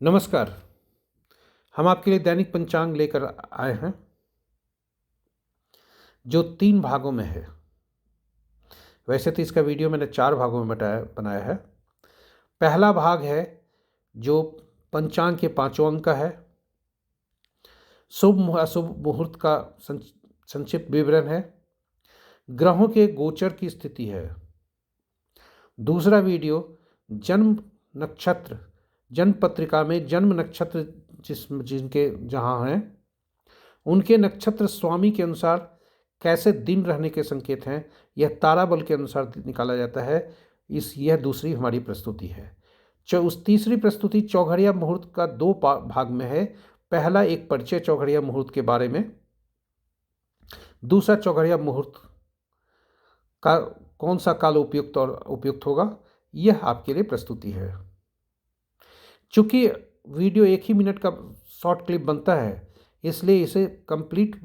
नमस्कार। हम आपके लिए दैनिक पंचांग लेकर आए हैं जो 3 भागों में है। वैसे तो इसका वीडियो मैंने 4 भागों में बनाया है। पहला भाग है जो पंचांग के 5 अंक का है। शुभ अशुभ मुहूर्त का संक्षिप्त विवरण है। ग्रहों के गोचर की स्थिति है। दूसरा वीडियो जन्म नक्षत्र, जन्म पत्रिका में जन्म नक्षत्र जिनके जहाँ हैं उनके नक्षत्र स्वामी के अनुसार कैसे दिन रहने के संकेत हैं, यह ताराबल के अनुसार निकाला जाता है। यह दूसरी हमारी प्रस्तुति है। उस तीसरी प्रस्तुति चौघड़िया मुहूर्त का 2 भाग में है। पहला एक परिचय चौघड़िया मुहूर्त के बारे में, दूसरा चौघड़िया मुहूर्त का कौन सा काल उपयुक्त और उपयुक्त होगा, यह आपके लिए प्रस्तुति है। चूँकि वीडियो 1 ही मिनट का शॉर्ट क्लिप बनता है, इसलिए इसे कंप्लीट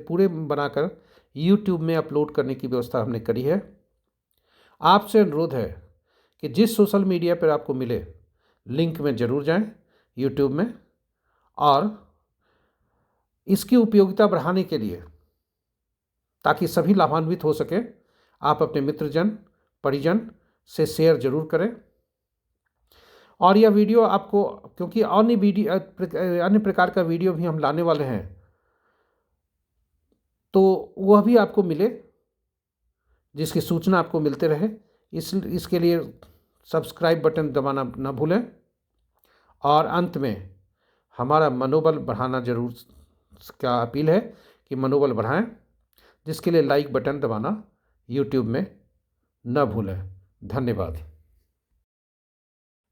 पूरे बनाकर YouTube में अपलोड करने की व्यवस्था हमने करी है। आपसे अनुरोध है कि जिस सोशल मीडिया पर आपको मिले लिंक में ज़रूर जाएं YouTube में, और इसकी उपयोगिता बढ़ाने के लिए, ताकि सभी लाभान्वित हो सकें, आप अपने मित्रजन परिजन से शेयर जरूर करें। और यह वीडियो आपको, क्योंकि अन्य प्रकार का वीडियो भी हम लाने वाले हैं, तो वह भी आपको मिले, जिसकी सूचना आपको मिलते रहे। इसके लिए सब्सक्राइब बटन दबाना न भूलें। और अंत में हमारा मनोबल बढ़ाना जरूर क्या अपील है कि मनोबल बढ़ाएं, जिसके लिए लाइक बटन दबाना YouTube में न भूलें। धन्यवाद।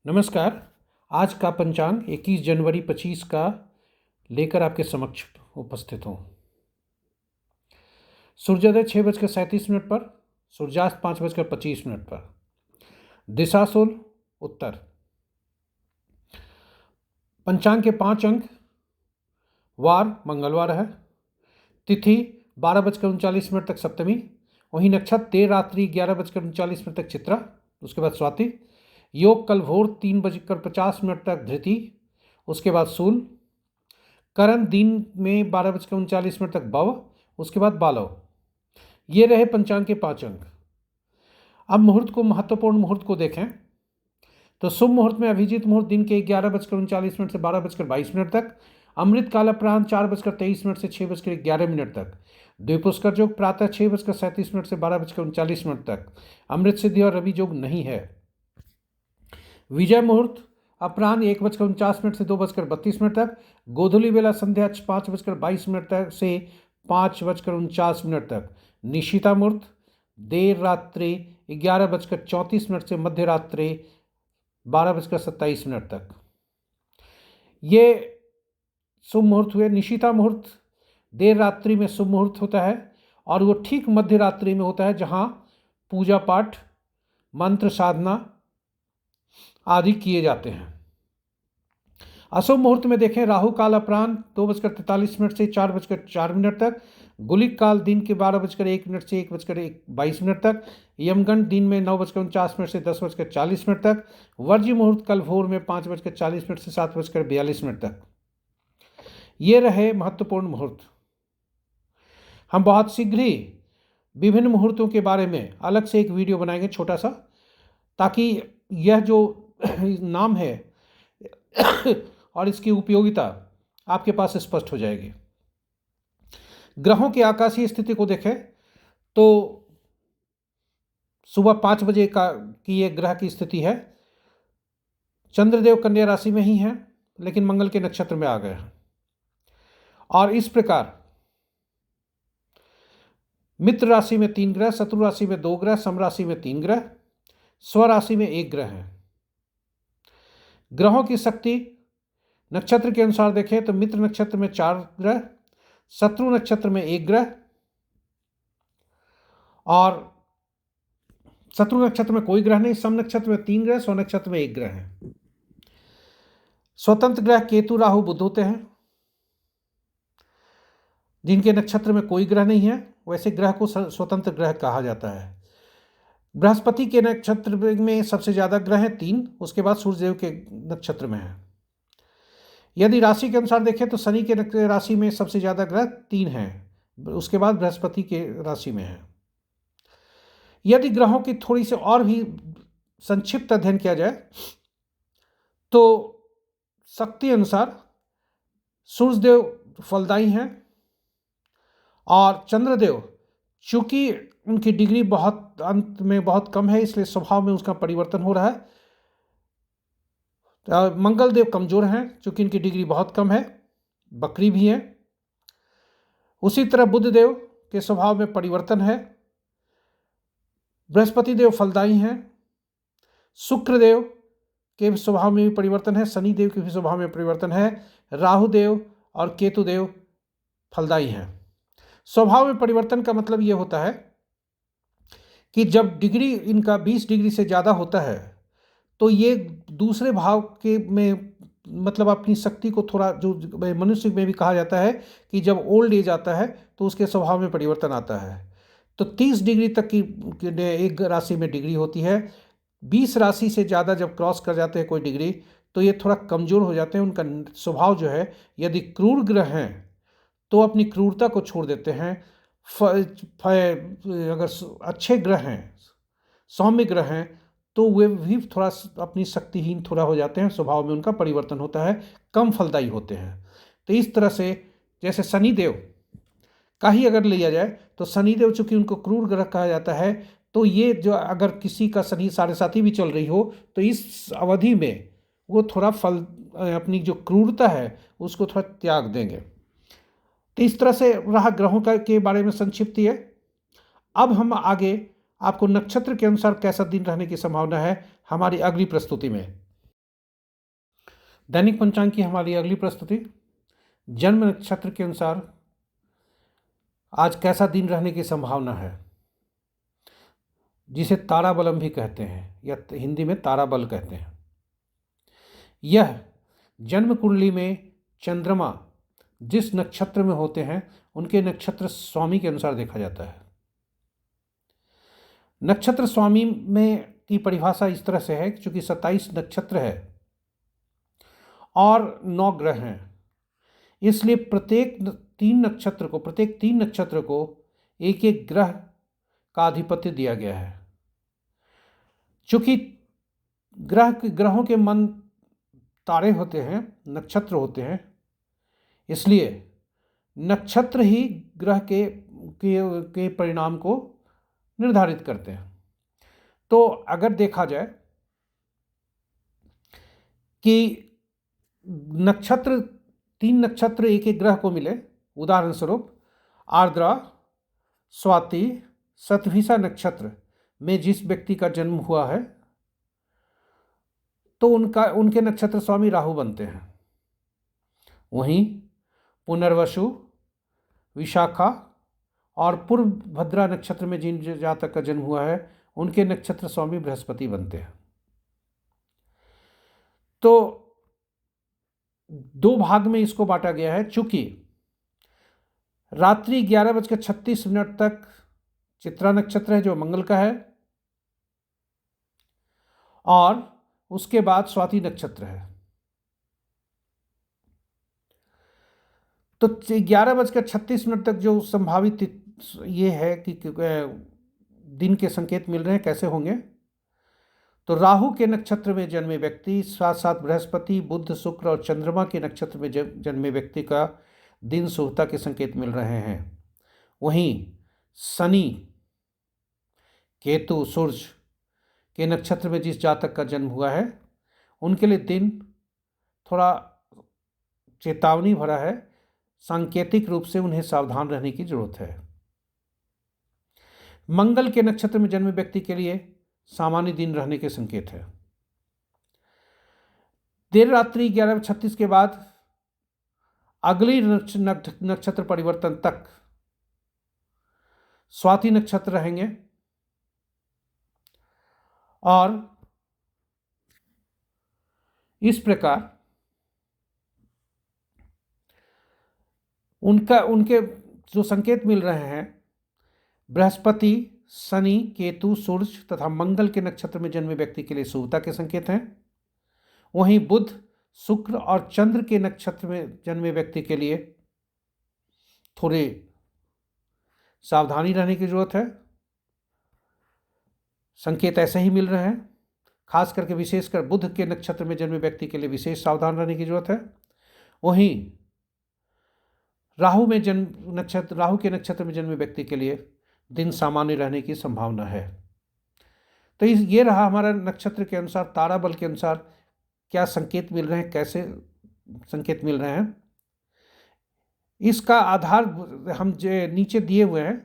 नमस्कार। आज का पंचांग 21 जनवरी 25 का लेकर आपके समक्ष उपस्थित हूँ। सूर्योदय 6:37 पर, सूर्यास्त 5:25 पर। दिशाशूल उत्तर। पंचांग के 5 अंक। वार मंगलवार है। तिथि 12:39 तक सप्तमी। वहीं नक्षत्र देर रात्रि 11:39 तक चित्रा, उसके बाद स्वाति। योग कल भोर 3:50 तक धृति, उसके बाद शूल। करण दिन में 12:39 तक भव, उसके बाद बालव। ये रहे पंचांग के 5 अंक। अब मुहूर्त को, महत्वपूर्ण मुहूर्त को देखें तो शुभ मुहूर्त में अभिजीत मुहूर्त दिन के 11:39 से 12:22 तक। अमृत काल अपराह्न 4:23 से 6:11 तक। द्विपुष्कर योग प्रातः 6:37 से 12:39 तक। अमृत सिद्धि और रवि योग नहीं है। विजय मुहूर्त अपराह्न 1:49 से 2:32 तक। गोधूली बेला संध्या 5:22 तक से 5:49 तक। निशिता मुहूर्त देर रात्रि 11:34 से मध्य रात्रि 12:27 तक। ये शुभ मुहूर्त हुए। निशिता मुहूर्त देर रात्रि में शुभ मुहूर्त होता है, और वो ठीक मध्य रात्रि में होता है, जहाँ पूजा पाठ, मंत्र साधना आदि किए जाते हैं। अशुभ मुहूर्त में देखें, राहु काल अपराह्न 2:43 से 4:04 तक। गुलिक काल दिन के 12:01 से 1:22 तक। यमगंड दिन में 9:49 से 10:40 तक। वर्ज्य मुहूर्त कल भोर में 5:40 से 7:42 तक। ये रहे महत्वपूर्ण मुहूर्त। हम बहुत शीघ्र ही विभिन्न मुहूर्तों के बारे में अलग से एक वीडियो बनाएंगे, छोटा सा, ताकि यह जो नाम है और इसकी उपयोगिता आपके पास स्पष्ट हो जाएगी। ग्रहों की आकाशीय स्थिति को देखें तो सुबह 5 बजे की ये ग्रह की स्थिति है। चंद्रदेव कन्या राशि में ही हैं, लेकिन मंगल के नक्षत्र में आ गए हैं। और इस प्रकार मित्र राशि में 3 ग्रह, शत्रु राशि में 2 ग्रह, सम राशि में 3 ग्रह, स्वराशि में 1 ग्रह है। ग्रहों की शक्ति नक्षत्र के अनुसार देखें तो मित्र नक्षत्र में 4 ग्रह, शत्रु नक्षत्र में 1 ग्रह, और शत्रु नक्षत्र में कोई ग्रह नहीं। सम नक्षत्र में 3 ग्रह, स्व नक्षत्र में 1 ग्रह है। स्वतंत्र ग्रह केतु, राहु, बुध होते हैं, जिनके नक्षत्र में कोई ग्रह नहीं है। वैसे ग्रह को स्वतंत्र ग्रह कहा जाता है। बृहस्पति के नक्षत्र में सबसे ज़्यादा ग्रह हैं 3, उसके बाद सूर्यदेव के नक्षत्र में है। यदि राशि के अनुसार देखें तो शनि के राशि में सबसे ज़्यादा ग्रह 3 हैं, उसके बाद बृहस्पति के राशि में है। यदि ग्रहों की थोड़ी सी और भी संक्षिप्त अध्ययन किया जाए तो शक्ति अनुसार सूर्यदेव फलदायी हैं और चंद्रदेव चूंकि उनकी डिग्री बहुत अंत में बहुत कम है इसलिए स्वभाव में उसका परिवर्तन हो रहा है। मंगल देव कमजोर हैं चूंकि इनकी डिग्री बहुत कम है, बकरी भी है। उसी तरह बुध देव के स्वभाव में परिवर्तन है। बृहस्पति देव फलदायी हैं। शुक्र देव के स्वभाव में भी परिवर्तन है, शनि देव के भी स्वभाव में परिवर्तन है। राहु देव और केतु देव फलदायी हैं। स्वभाव में परिवर्तन का मतलब यह होता है कि जब डिग्री इनका 20 डिग्री से ज़्यादा होता है तो ये दूसरे भाव के में मतलब अपनी शक्ति को थोड़ा, जो मनुष्य में भी कहा जाता है कि जब ओल्ड एज आता है तो उसके स्वभाव में परिवर्तन आता है। तो 30 डिग्री तक की एक राशि में डिग्री होती है। 20 राशि से ज़्यादा जब क्रॉस कर जाते हैं कोई डिग्री तो ये थोड़ा कमज़ोर हो जाते हैं। उनका स्वभाव जो है, यदि क्रूर ग्रह हैं तो अपनी क्रूरता को छोड़ देते हैं। अगर अच्छे ग्रह हैं, सौम्य ग्रह हैं, तो वे भी थोड़ा अपनी शक्तिहीन थोड़ा हो जाते हैं, स्वभाव में उनका परिवर्तन होता है, कम फलदायी होते हैं। तो इस तरह से जैसे शनिदेव का ही अगर लिया जाए तो शनिदेव चूंकि उनको क्रूर ग्रह कहा जाता है, तो ये जो अगर किसी का शनि 7.5 भी चल रही हो तो इस अवधि में वो थोड़ा अपनी जो क्रूरता है उसको थोड़ा त्याग देंगे। तो इस तरह से रहा ग्रहों का के बारे में संक्षिप्त है। अब हम आगे आपको नक्षत्र के अनुसार कैसा दिन रहने की संभावना है हमारी अगली प्रस्तुति में। दैनिक पंचांग की हमारी अगली प्रस्तुति जन्म नक्षत्र के अनुसार आज कैसा दिन रहने की संभावना है, जिसे ताराबलम भी कहते हैं या हिंदी में ताराबल कहते हैं। यह जन्म कुंडली में चंद्रमा जिस नक्षत्र में होते हैं उनके नक्षत्र स्वामी के अनुसार देखा जाता है। नक्षत्र स्वामी में की परिभाषा इस तरह से है कि चूंकि 27 नक्षत्र है और 9 ग्रह हैं, इसलिए प्रत्येक तीन नक्षत्र को एक एक ग्रह का आधिपत्य दिया गया है। चूंकि ग्रहों के मन तारे होते हैं, नक्षत्र होते हैं, इसलिए नक्षत्र ही ग्रह के परिणाम को निर्धारित करते हैं। तो अगर देखा जाए कि तीन नक्षत्र एक एक ग्रह को मिले, उदाहरण स्वरूप आर्द्रा, स्वाति, शतभिषा नक्षत्र में जिस व्यक्ति का जन्म हुआ है तो उनके नक्षत्र स्वामी राहु बनते हैं। वहीं पुनर्वसु, विशाखा और पूर्व भद्रा नक्षत्र में जिन जातक का जन्म हुआ है उनके नक्षत्र स्वामी बृहस्पति बनते हैं। तो 2 भाग में इसको बांटा गया है। चूंकि रात्रि 11:36 तक चित्रा नक्षत्र है जो मंगल का है और उसके बाद स्वाति नक्षत्र है। तो 11:36 तक जो संभावित ये है कि दिन के संकेत मिल रहे हैं कैसे होंगे, तो राहु के नक्षत्र में जन्मे व्यक्ति, साथ साथ बृहस्पति, बुध, शुक्र और चंद्रमा के नक्षत्र में जन्मे व्यक्ति का दिन शुभता के संकेत मिल रहे हैं। वहीं शनि, केतु, सूर्य के नक्षत्र में जिस जातक का जन्म हुआ है उनके लिए दिन थोड़ा चेतावनी भरा है, सांकेतिक रूप से उन्हें सावधान रहने की जरूरत है। मंगल के नक्षत्र में जन्मे व्यक्ति के लिए सामान्य दिन रहने के संकेत है। देर रात्रि 11:36 के बाद अगली नक्षत्र परिवर्तन तक स्वाति नक्षत्र रहेंगे और इस प्रकार उनके जो संकेत मिल रहे हैं, बृहस्पति, शनि, केतु, सूर्य तथा मंगल के नक्षत्र में जन्मे व्यक्ति के लिए शुभता के संकेत हैं। वहीं बुध, शुक्र और चंद्र के नक्षत्र में जन्मे व्यक्ति के लिए थोड़े सावधानी रहने की जरूरत है। संकेत ऐसे ही मिल रहे हैं। खास करके विशेषकर बुध के नक्षत्र में जन्मे व्यक्ति के लिए विशेष सावधान रहने की जरूरत है। वहीं राहु के नक्षत्र में जन्मे व्यक्ति के लिए दिन सामान्य रहने की संभावना है। तो ये रहा हमारा नक्षत्र के अनुसार, तारा बल के अनुसार क्या संकेत मिल रहे हैं, कैसे संकेत मिल रहे हैं। इसका आधार हम नीचे दिए हुए हैं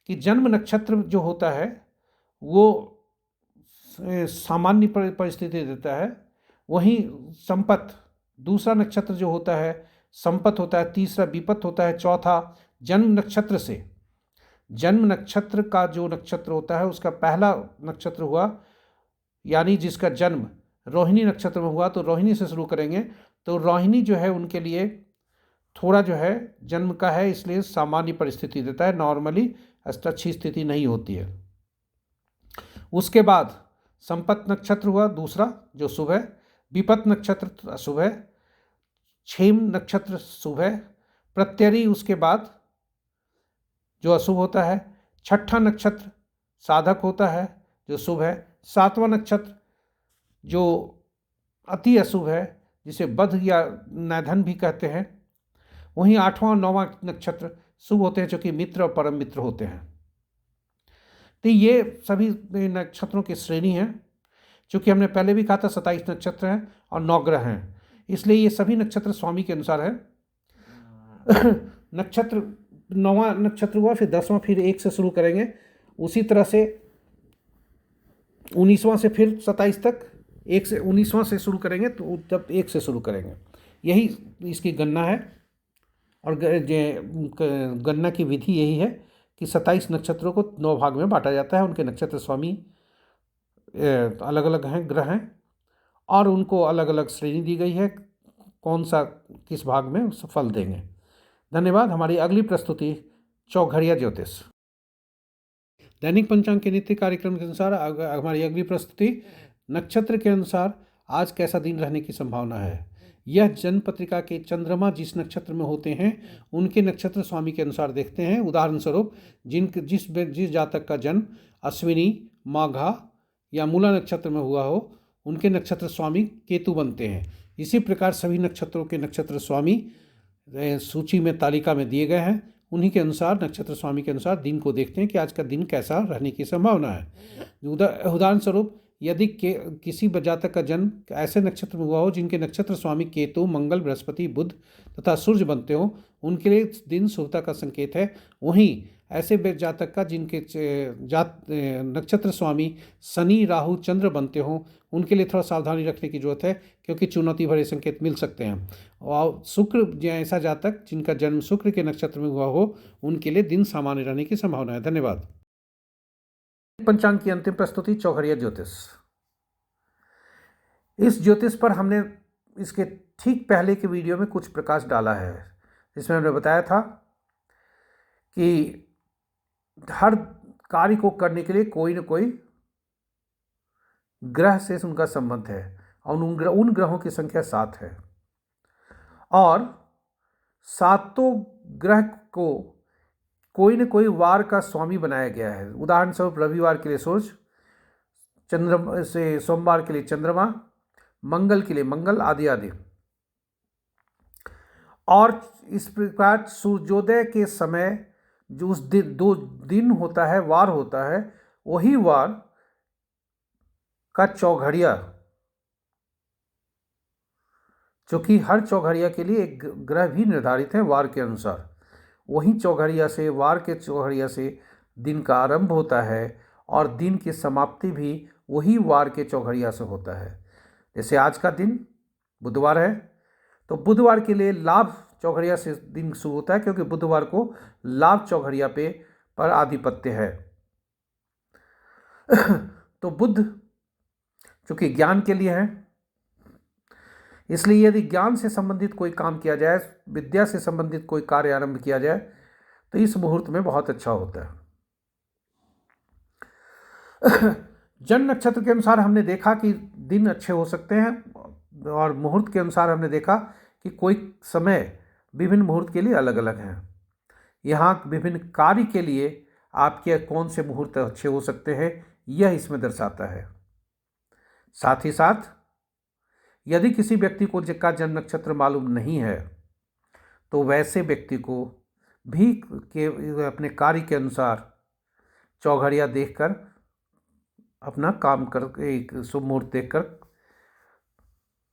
कि जन्म नक्षत्र जो होता है वो सामान्य परिस्थिति देता है। वहीं संपत, दूसरा नक्षत्र जो होता है संपत होता है, तीसरा विपत होता है, चौथा जन्म नक्षत्र से, जन्म नक्षत्र का जो नक्षत्र होता है उसका पहला नक्षत्र हुआ, यानी जिसका जन्म रोहिणी नक्षत्र में हुआ तो रोहिणी से शुरू करेंगे। तो रोहिणी जो है उनके लिए थोड़ा जो है जन्म का है, इसलिए सामान्य परिस्थिति देता है, नॉर्मली अच्छी स्थिति नहीं होती है। उसके बाद संपत नक्षत्र हुआ दूसरा जो शुभ है, विपत नक्षत्र शुभ है, क्षेम नक्षत्र शुभ है, प्रत्यरी उसके बाद जो अशुभ होता है, छठा नक्षत्र साधक होता है जो शुभ है, सातवां नक्षत्र जो अति अशुभ है जिसे बध या नैधन भी कहते हैं। वहीं आठवां और नौवां नक्षत्र शुभ होते हैं जो कि मित्र और परम मित्र होते हैं। तो ये सभी नक्षत्रों की श्रेणी है। चूँकि हमने पहले भी कहा था 27 नक्षत्र हैं और 9 ग्रह हैं, इसलिए ये सभी नक्षत्र स्वामी के अनुसार है। नक्षत्र 9वां नक्षत्र हुआ, फिर 10वां, फिर 1 से शुरू करेंगे। उसी तरह से 19वां से फिर 27 तक, 1 से 19वां से शुरू करेंगे तो तब 1 से शुरू करेंगे। यही इसकी गणना है। और गणना की विधि यही है कि 27 नक्षत्रों को 9 भाग में बांटा जाता है। उनके नक्षत्र स्वामी अलग अलग हैं, ग्रह हैं, और उनको अलग अलग श्रेणी दी गई है, कौन सा किस भाग में फल देंगे। धन्यवाद। हमारी अगली प्रस्तुति चौघड़िया ज्योतिष। दैनिक पंचांग के नित्य कार्यक्रम के अनुसार हमारी अगली प्रस्तुति नक्षत्र के अनुसार आज कैसा दिन रहने की संभावना है। यह जन्म पत्रिका के चंद्रमा जिस नक्षत्र में होते हैं उनके नक्षत्र स्वामी के अनुसार देखते हैं। उदाहरण स्वरूप जिस जातक का जन्म अश्विनी, माघा या मूला नक्षत्र में हुआ हो उनके नक्षत्र स्वामी केतु बनते हैं। इसी प्रकार सभी नक्षत्रों के नक्षत्र स्वामी सूची में, तालिका में दिए गए हैं। उन्हीं के अनुसार, नक्षत्र स्वामी के अनुसार दिन को देखते हैं कि आज का दिन कैसा रहने की संभावना है। उदाहरण स्वरूप यदि किसी जातक का जन्म ऐसे नक्षत्र में हुआ हो जिनके नक्षत्र स्वामी केतु, मंगल, बृहस्पति, बुध तथा सूर्य बनते हो, उनके लिए दिन शुभता का संकेत है। वहीं ऐसे जातक का जिनके नक्षत्र स्वामी शनि, राहु, चंद्र बनते हों, उनके लिए थोड़ा सावधानी रखने की जरूरत है क्योंकि चुनौती भरे संकेत मिल सकते हैं। और शुक्र, ऐसा जातक जिनका जन्म शुक्र के नक्षत्र में हुआ हो उनके लिए दिन सामान्य रहने की संभावना है। धन्यवाद। पंचांग की अंतिम प्रस्तुति चौघड़िया ज्योतिष। इस ज्योतिष पर हमने इसके ठीक पहले के वीडियो में कुछ प्रकाश डाला है, जिसमें हमने बताया था कि हर कार्य को करने के लिए कोई न कोई ग्रह से उनका संबंध है और उन ग्रहों की संख्या 7 है और 7 ग्रह को कोई न कोई वार का स्वामी बनाया गया है। उदाहरण स्वरूप रविवार के लिए सूर्य, चंद्रमा से सोमवार के लिए चंद्रमा, मंगल के लिए मंगल, आदि आदि। और इस प्रकार सूर्योदय के समय जो उस दिन 2 दिन होता है, वार होता है, वही वार का चौघड़िया, जो कि हर चौघड़िया के लिए एक ग्रह भी निर्धारित है वार के अनुसार, वही चौघड़िया से, वार के चौघड़िया से दिन का आरंभ होता है और दिन की समाप्ति भी वही वार के चौघड़िया से होता है। जैसे आज का दिन बुधवार है तो बुधवार के लिए लाभ चौघड़िया से दिन शुरू होता है क्योंकि बुधवार को लाभ चौघड़िया पर आधिपत्य है। तो बुध चूंकि ज्ञान के लिए है, इसलिए यदि ज्ञान से संबंधित कोई काम किया जाए, विद्या से संबंधित कोई कार्य आरंभ किया जाए तो इस मुहूर्त में बहुत अच्छा होता है। जन्म नक्षत्र के अनुसार हमने देखा कि दिन अच्छे हो सकते हैं, और मुहूर्त के अनुसार हमने देखा कि कोई समय विभिन्न मुहूर्त के लिए अलग अलग हैं। यहाँ विभिन्न कार्य के लिए आपके कौन से मुहूर्त अच्छे हो सकते हैं यह इसमें दर्शाता है। साथ ही साथ यदि किसी व्यक्ति को जिसका जन्म नक्षत्र मालूम नहीं है तो वैसे व्यक्ति को भी अपने कार्य के अनुसार चौघड़िया देखकर अपना काम कर एक शुभ मुहूर्त देखकर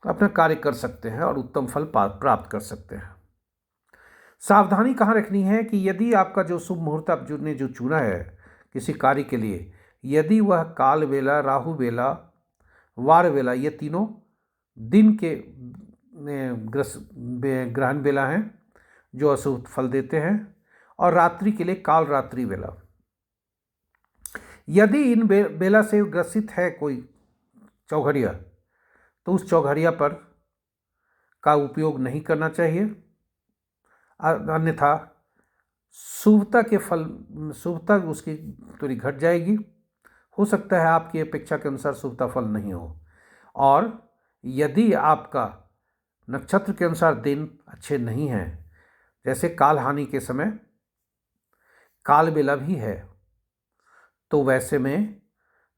अपना कार्य कर सकते हैं और उत्तम फल प्राप्त कर सकते हैं। सावधानी कहाँ रखनी है कि यदि आपका जो शुभ मुहूर्त आप जो चुना है किसी कार्य के लिए, यदि वह काल बेला, राहु बेला, वार बेला ये तीनों दिन के ग्रहण बेला हैं जो अशुभ फल देते हैं, और रात्रि के लिए काल रात्रि बेला, यदि इन बेला से ग्रसित है कोई चौघड़िया तो उस चौघड़िया पर का उपयोग नहीं करना चाहिए, अन्यथा शुभता उसकी थोड़ी घट जाएगी। हो सकता है आपकी अपेक्षा के अनुसार शुभता फल नहीं हो। और यदि आपका नक्षत्र के अनुसार दिन अच्छे नहीं हैं, जैसे काल हानि के समय काल बेला भी है, तो वैसे में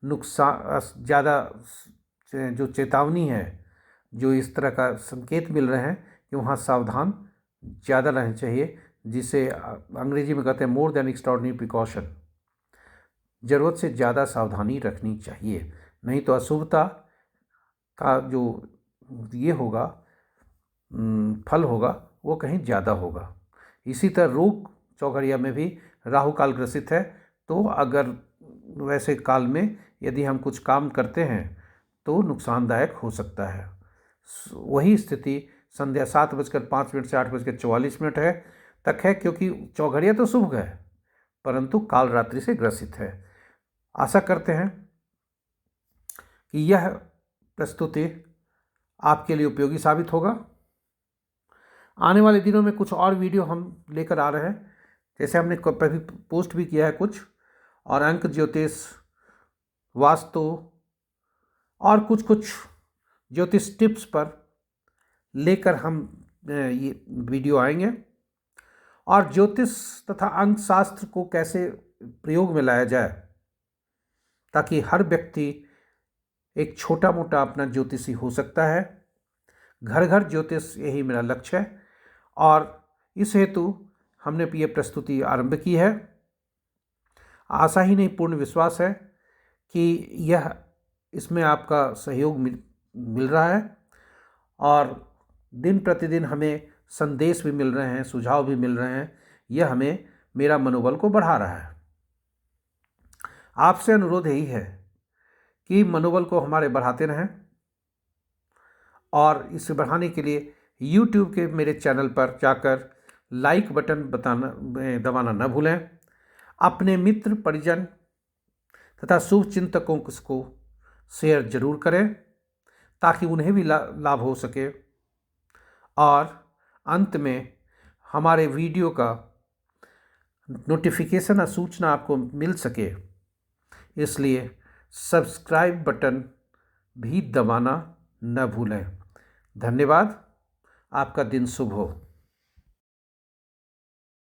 नुकसान ज़्यादा जो चेतावनी है, जो इस तरह का संकेत मिल रहे हैं कि वहाँ सावधान ज़्यादा रहना चाहिए, जिसे अंग्रेजी में कहते हैं मोर देन एक्स्ट्राऑर्डिनरी प्रिकॉशन। ज़रूरत से ज़्यादा सावधानी रखनी चाहिए, नहीं तो अशुभता का जो ये होगा फल होगा वो कहीं ज़्यादा होगा। इसी तरह रोग चौघड़िया में भी राहु काल ग्रसित है, तो अगर वैसे काल में यदि हम कुछ काम करते हैं तो नुकसानदायक हो सकता है। वही स्थिति संध्या 7:05 से 8:44 है तक है, क्योंकि चौघड़िया तो शुभ है परंतु काल रात्रि से ग्रसित है। आशा करते हैं कि यह प्रस्तुति आपके लिए उपयोगी साबित होगा। आने वाले दिनों में कुछ और वीडियो हम लेकर आ रहे हैं, जैसे हमने पहले पोस्ट भी किया है कुछ, और अंक ज्योतिष, वास्तु और कुछ ज्योतिष टिप्स पर लेकर हम ये वीडियो आएंगे। और ज्योतिष तथा अंक शास्त्र को कैसे प्रयोग में लाया जाए ताकि हर व्यक्ति एक छोटा मोटा अपना ज्योतिषी हो सकता है। घर घर ज्योतिष, यही मेरा लक्ष्य है, और इस हेतु हमने ये प्रस्तुति आरंभ की है। आशा ही नहीं, पूर्ण विश्वास है कि यह इसमें आपका सहयोग मिल रहा है, और दिन प्रतिदिन हमें संदेश भी मिल रहे हैं, सुझाव भी मिल रहे हैं। यह हमें मेरा मनोबल को बढ़ा रहा है। आपसे अनुरोध यही है कि मनोबल को हमारे बढ़ाते रहें, और इसे बढ़ाने के लिए YouTube के मेरे चैनल पर जाकर लाइक बटन दबाना न भूलें। अपने मित्र परिजन तथा शुभ चिंतकों को शेयर जरूर करें ताकि उन्हें भी लाभ हो सके। और अंत में हमारे वीडियो का नोटिफिकेशन और सूचना आपको मिल सके, इसलिए सब्सक्राइब बटन भी दबाना न भूलें। धन्यवाद। आपका दिन शुभ हो।